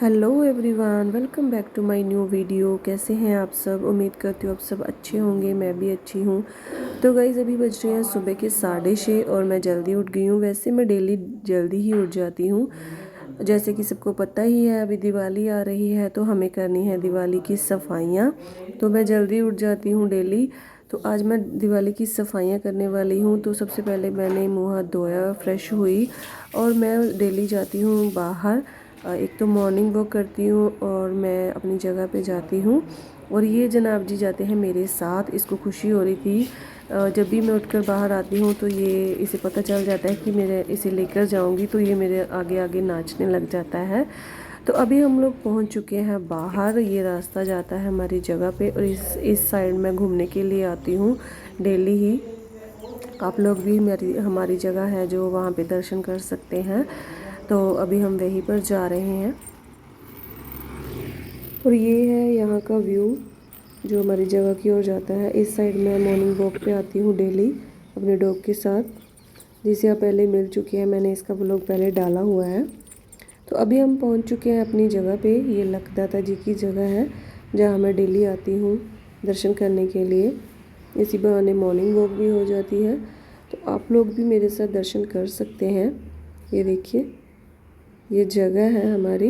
Hello everyone, welcome back to my new video. कैसे हैं आप सब? उम्मीद करती हूँ आप सब अच्छे होंगे। मैं भी अच्छी हूँ। तो गाइज़ अभी बज रहे हैं सुबह के 6:30 और मैं जल्दी उठ गई हूँ। वैसे मैं डेली जल्दी ही उठ जाती हूँ। जैसे कि सबको पता ही है, अभी दिवाली आ रही है तो हमें करनी है दिवाली की सफाइयाँ। तो मैं जल्दी उठ जाती हूँ डेली। तो आज मैं दिवाली की सफाइयाँ करने वाली हूँ। तो सबसे पहले मैंने मुँह हाथ धोया, फ्रेश हुई और मैं डेली जाती हूँ बाहर। एक तो मॉर्निंग वॉक करती हूँ और मैं अपनी जगह पे जाती हूँ। और ये जनाब जी जाते हैं मेरे साथ। इसको खुशी हो रही थी, जब भी मैं उठकर बाहर आती हूँ तो ये इसे पता चल जाता है कि मेरे इसे लेकर जाऊँगी, तो ये मेरे आगे आगे नाचने लग जाता है। तो अभी हम लोग पहुँच चुके हैं बाहर। ये रास्ता जाता है हमारी जगह पे और इस साइड मैं घूमने के लिए आती हूँ डेली ही। आप लोग भी मेरी हमारी जगह है जो वहाँ पे दर्शन कर सकते हैं। तो अभी हम वहीं पर जा रहे हैं और ये है यहाँ का व्यू जो हमारी जगह की ओर जाता है। इस साइड मैं मॉर्निंग वॉक पे आती हूँ डेली अपने डॉग के साथ, जिसे आप पहले मिल चुके हैं। मैंने इसका व्लॉग पहले डाला हुआ है। तो अभी हम पहुँच चुके हैं अपनी जगह पे। ये लखदाता जी की जगह है जहाँ मैं डेली आती हूँ दर्शन करने के लिए। इसी बहाने मॉर्निंग वॉक भी हो जाती है। तो आप लोग भी मेरे साथ दर्शन कर सकते हैं। ये देखिए, ये जगह है हमारी।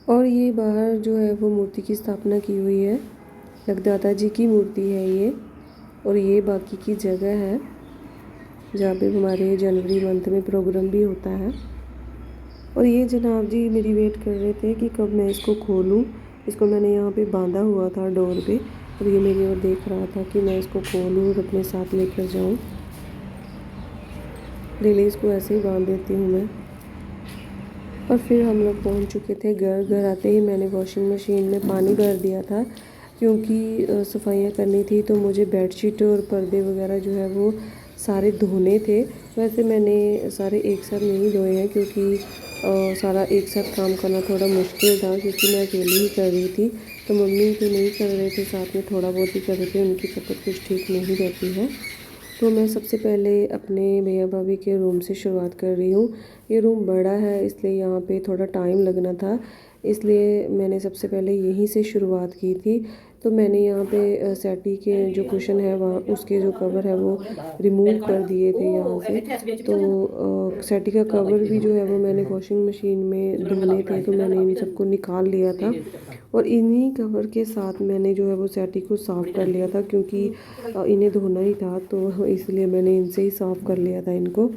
और ये बाहर जो है वो मूर्ति की स्थापना की हुई है। लखदाता जी की मूर्ति है ये। और ये बाकी की जगह है जहाँ पे हमारे जनवरी मंथ में प्रोग्राम भी होता है। और ये जनाब जी मेरी वेट कर रहे थे कि कब मैं इसको खोलूँ। इसको मैंने यहाँ पे बांधा हुआ था डोर पे और ये मेरी ओर देख रहा था कि मैं इसको खोलूँ और अपने साथ लेकर जाऊँ। डेली इसको ऐसे ही बांध देती हूँ मैं। और फिर हम लोग पहुँच चुके थे घर। घर आते ही मैंने वॉशिंग मशीन में पानी भर दिया था क्योंकि सफाइयाँ करनी थी। तो मुझे बेडशीट और पर्दे वगैरह जो है वो सारे धोने थे। वैसे मैंने सारे एक साथ नहीं धोए हैं क्योंकि सारा एक साथ काम करना थोड़ा मुश्किल था, क्योंकि मैं अकेली ही कर रही थी। तो मम्मी तो नहीं कर रहे थे, साथ में थोड़ा बहुत ही कर रहे थे। उनकी तबीयत कुछ ठीक नहीं रहती है। तो मैं सबसे पहले अपने भैया भाभी के रूम से शुरुआत कर रही हूँ। ये रूम बड़ा है इसलिए यहाँ पे थोड़ा टाइम लगना था, इसलिए मैंने सबसे पहले यहीं से शुरुआत की थी। तो मैंने यहाँ पे सेटी के जो कुशन है वहाँ उसके जो कवर है वो रिमूव कर दिए थे यहाँ से। तो सेटी का कवर भी जो है वो मैंने वॉशिंग मशीन में धोने थे, तो मैंने इन सबको निकाल लिया था। और इन्हीं कवर के साथ मैंने जो है वो सेटी को साफ़ कर लिया था, क्योंकि इन्हें धोना ही था तो इसलिए मैंने इनसे ही साफ़ कर लिया था इनको।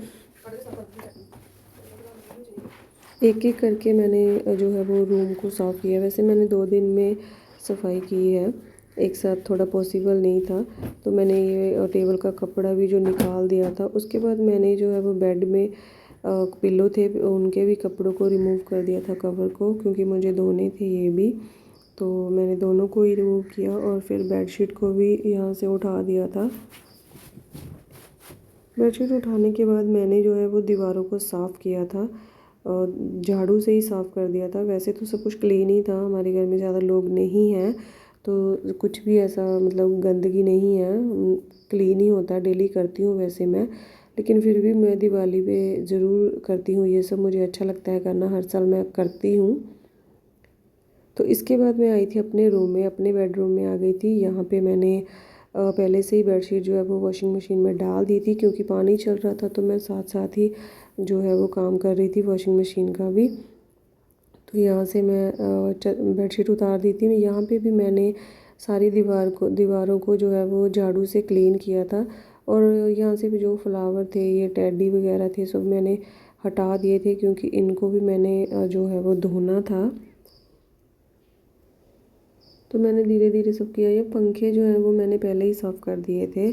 एक एक करके मैंने जो है वो रूम को साफ़ किया। वैसे मैंने 2 दिन में सफाई की है, एक साथ थोड़ा पॉसिबल नहीं था। तो मैंने ये टेबल का कपड़ा भी जो निकाल दिया था। उसके बाद मैंने जो है वो बेड में पिल्लो थे उनके भी कपड़ों को रिमूव कर दिया था, कवर को, क्योंकि मुझे धोने थे ये भी। तो मैंने दोनों को ही रिमूव किया और फिर बेडशीट को भी यहाँ से उठा दिया था। बेडशीट उठाने के बाद मैंने जो है वो दीवारों को साफ़ किया था और झाड़ू से ही साफ़ कर दिया था। वैसे तो सब कुछ क्लीन ही था, हमारे घर में ज़्यादा लोग नहीं हैं तो कुछ भी ऐसा मतलब गंदगी नहीं है, क्लीन ही होता है। डेली करती हूँ वैसे मैं, लेकिन फिर भी मैं दिवाली पे ज़रूर करती हूँ ये सब। मुझे अच्छा लगता है करना, हर साल मैं करती हूँ। तो इसके बाद मैं आई थी अपने रूम में, अपने बेडरूम में आ गई थी। यहाँ पे मैंने पहले से ही बेडशीट जो है वो वॉशिंग मशीन में डाल दी थी, क्योंकि पानी चल रहा था तो मैं साथ साथ ही जो है वो काम कर रही थी वॉशिंग मशीन का भी। तो यहाँ से मैं बेडशीट उतार दी थी। यहाँ पे भी मैंने सारी दीवारों को जो है वो झाड़ू से क्लीन किया था। और यहाँ से भी जो फ्लावर थे, ये टेडी वगैरह थे, सब मैंने हटा दिए थे, क्योंकि इनको भी मैंने जो है वो धोना था। तो मैंने धीरे धीरे सब किया। ये पंखे जो हैं वो मैंने पहले ही साफ़ कर दिए थे,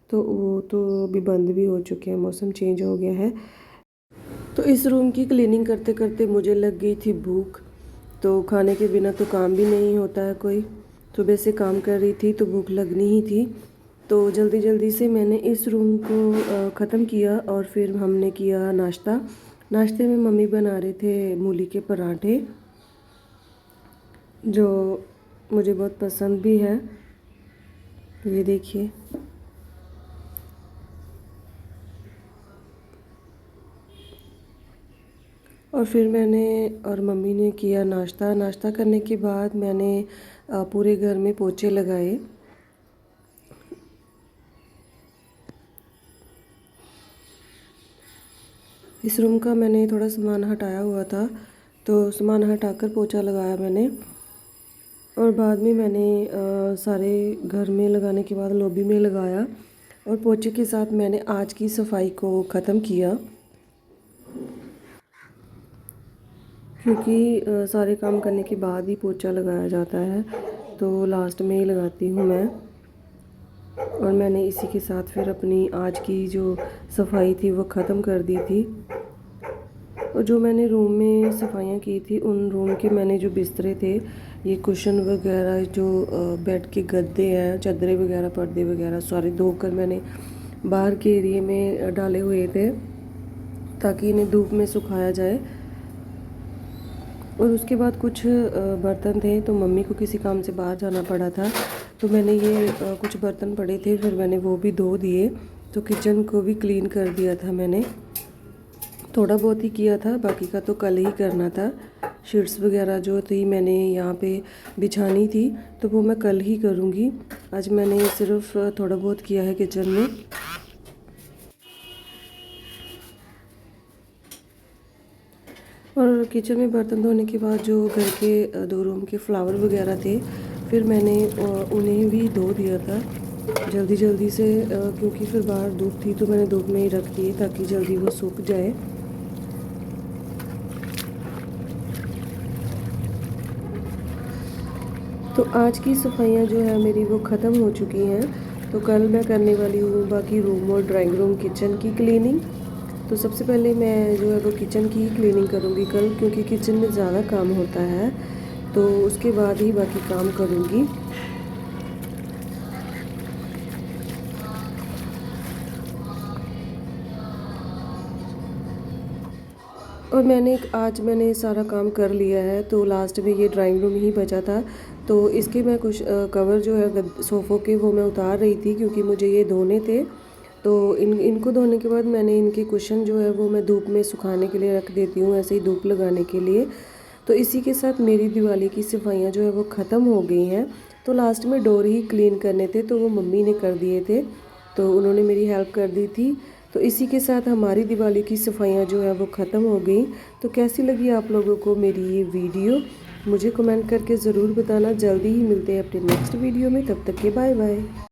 तो वो तो अभी बंद भी हो चुके हैं, मौसम चेंज हो गया है। तो इस रूम की क्लीनिंग करते करते मुझे लग गई थी भूख। तो खाने के बिना तो काम भी नहीं होता है कोई। सुबह से काम कर रही थी तो भूख लगनी ही थी। तो जल्दी जल्दी से मैंने इस रूम को ख़त्म किया और फिर हमने किया नाश्ता। नाश्ते में मम्मी बना रहे थे मूली के पराठे, जो मुझे बहुत पसंद भी है। ये देखिए। और फिर मैंने और मम्मी ने किया नाश्ता। नाश्ता करने के बाद मैंने पूरे घर में पोछे लगाए। इस रूम का मैंने थोड़ा सामान हटाया हुआ था, तो सामान हटाकर पोछा लगाया मैंने। और बाद में मैंने सारे घर में लगाने के बाद लॉबी में लगाया, और पोछे के साथ मैंने आज की सफाई को ख़त्म किया। क्योंकि सारे काम करने के बाद ही पोछा लगाया जाता है, तो लास्ट में ही लगाती हूँ मैं। और मैंने इसी के साथ फिर अपनी आज की जो सफाई थी वो ख़त्म कर दी थी। और जो मैंने रूम में सफाइयाँ की थी, उन रूम के मैंने जो बिस्तरे थे, ये कुशन वगैरह, जो बेड के गद्दे हैं, चादरें वगैरह, पर्दे वगैरह, सारे धोकर मैंने बाहर के एरिए में डाले हुए थे ताकि इन्हें धूप में सुखाया जाए। और उसके बाद कुछ बर्तन थे, तो मम्मी को किसी काम से बाहर जाना पड़ा था, तो मैंने ये कुछ बर्तन पड़े थे, फिर मैंने वो भी धो दिए। तो किचन को भी क्लीन कर दिया था मैंने, थोड़ा बहुत ही किया था, बाकी का तो कल ही करना था। शीट्स वगैरह जो थी मैंने यहाँ पे बिछानी थी, तो वो मैं कल ही करूँगी। आज मैंने सिर्फ थोड़ा बहुत किया है किचन में। और किचन में बर्तन धोने के बाद जो घर के 2 रूम के फ्लावर वगैरह थे, फिर मैंने उन्हें भी धो दिया था जल्दी जल्दी से, क्योंकि फिर बाहर धूप थी, तो मैंने धूप में ही रख दिए ताकि जल्दी वो सूख जाए। तो आज की सफाइयाँ जो है मेरी वो ख़त्म हो चुकी हैं। तो कल मैं करने वाली हूँ बाकी रूम और ड्राइंग रूम, किचन की क्लीनिंग। तो सबसे पहले मैं जो है वो किचन की ही क्लीनिंग करूँगी कल, क्योंकि किचन में ज़्यादा काम होता है, तो उसके बाद ही बाकी काम करूँगी। और आज मैंने सारा काम कर लिया है, तो लास्ट में ये ड्राइंग रूम ही बचा था। तो इसके मैं कुछ कवर जो है सोफ़ों के, वो मैं उतार रही थी क्योंकि मुझे ये धोने थे। तो इनको धोने के बाद मैंने इनके कुशन जो है वो मैं धूप में सुखाने के लिए रख देती हूँ, ऐसे ही धूप लगाने के लिए। तो इसी के साथ मेरी दिवाली की सफाइयाँ जो है वो ख़त्म हो गई हैं। तो लास्ट में डोर ही क्लीन करने थे, तो वो मम्मी ने कर दिए थे, तो उन्होंने मेरी हेल्प कर दी थी। तो इसी के साथ हमारी दिवाली की सफाइयाँ जो है वो ख़त्म हो गई। तो कैसी लगी आप लोगों को मेरी ये वीडियो, मुझे कमेंट करके ज़रूर बताना। जल्दी ही मिलते हैं अपने नेक्स्ट वीडियो में, तब तक के बाय बाय।